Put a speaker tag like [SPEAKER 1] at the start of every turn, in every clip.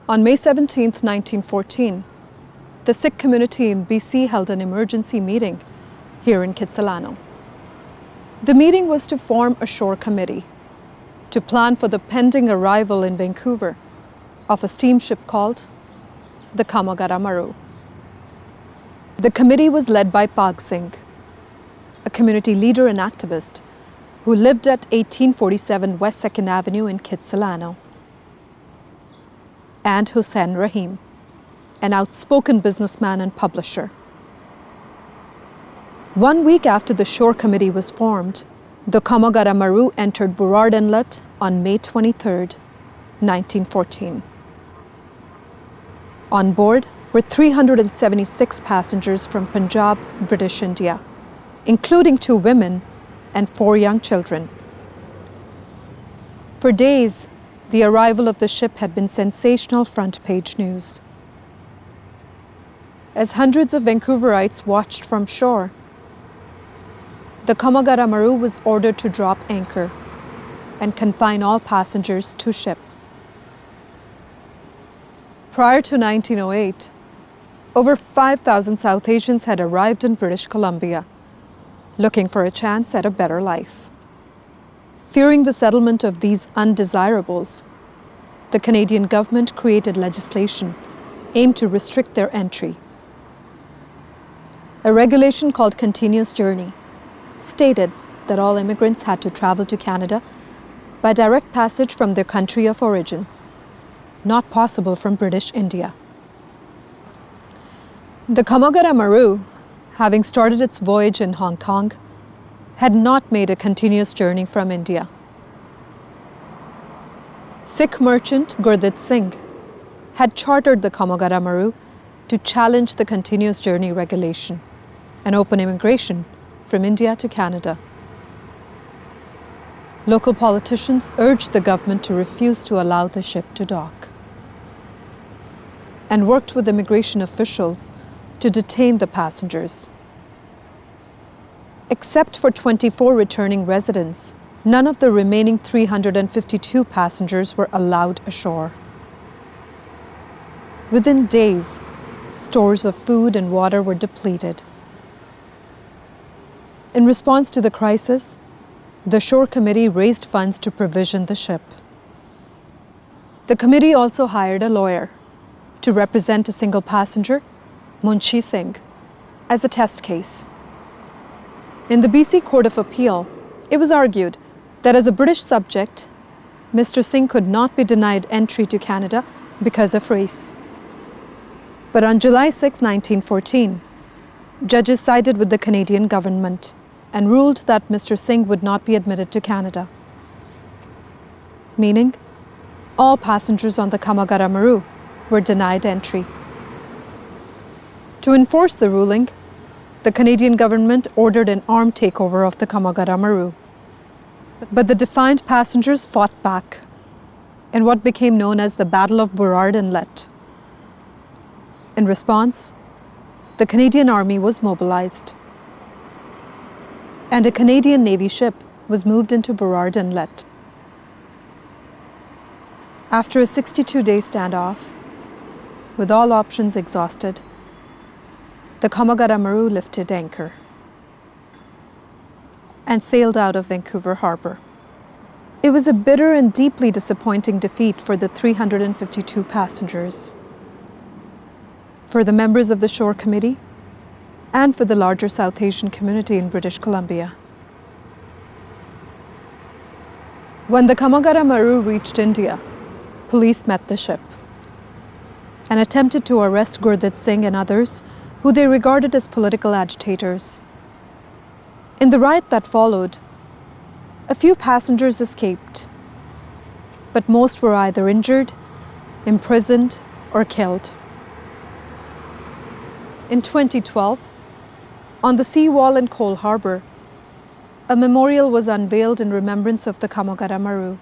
[SPEAKER 1] On May 17, 1914, the Sikh community in BC held an emergency meeting here in Kitsilano. The meeting was to form a shore committee to plan for the pending arrival in Vancouver of a steamship called the Komagata Maru. The committee was led by Pag Singh, a community leader and activist who lived at 1847 West 2nd Avenue in Kitsilano, and Hussain Rahim, an outspoken businessman and publisher. 1 week after the shore committee was formed, the Komagata Maru entered Burrard Inlet on May 23, 1914. On board were 376 passengers from Punjab, British India, including 2 women and 4 young children. For days, the arrival of the ship had been sensational front-page news. As hundreds of Vancouverites watched from shore, the Komagata Maru was ordered to drop anchor and confine all passengers to ship. Prior to 1908, over 5,000 South Asians had arrived in British Columbia, looking for a chance at a better life. Fearing the settlement of these undesirables, the Canadian government created legislation aimed to restrict their entry. A regulation called Continuous Journey stated that all immigrants had to travel to Canada by direct passage from their country of origin, not possible from British India. The Komagata Maru, having started its voyage in Hong Kong, had not made a continuous journey from India. Sikh merchant Gurdit Singh had chartered the Komagata Maru to challenge the continuous journey regulation and open immigration from India to Canada. Local politicians urged the government to refuse to allow the ship to dock and worked with immigration officials to detain the passengers. Except for 24 returning residents, none of the remaining 352 passengers were allowed ashore. Within days, stores of food and water were depleted. In response to the crisis, the shore committee raised funds to provision the ship. The committee also hired a lawyer to represent a single passenger, Munshi Singh, as a test case. In the BC Court of Appeal, it was argued that as a British subject, Mr. Singh could not be denied entry to Canada because of race. But on July 6, 1914, judges sided with the Canadian government and ruled that Mr. Singh would not be admitted to Canada, meaning all passengers on the Komagata Maru were denied entry. To enforce the ruling, the Canadian government ordered an armed takeover of the Komagata Maru. But the defiant passengers fought back in what became known as the Battle of Burrard Inlet. In response, the Canadian Army was mobilized, and a Canadian Navy ship was moved into Burrard Inlet. After a 62-day standoff, with all options exhausted, the Komagata Maru lifted anchor and sailed out of Vancouver Harbour. It was a bitter and deeply disappointing defeat for the 352 passengers, for the members of the shore committee, and for the larger South Asian community in British Columbia. When the Komagata Maru reached India, police met the ship and attempted to arrest Gurdit Singh and others who they regarded as political agitators. In the riot that followed, a few passengers escaped, but most were either injured, imprisoned, or killed. In 2012, on the seawall in Cole Harbour, a memorial was unveiled in remembrance of the Komagata Maru,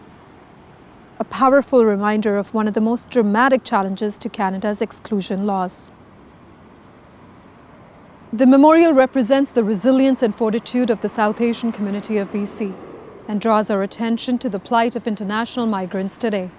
[SPEAKER 1] a powerful reminder of one of the most dramatic challenges to Canada's exclusion laws. The memorial represents the resilience and fortitude of the South Asian community of BC and draws our attention to the plight of international migrants today.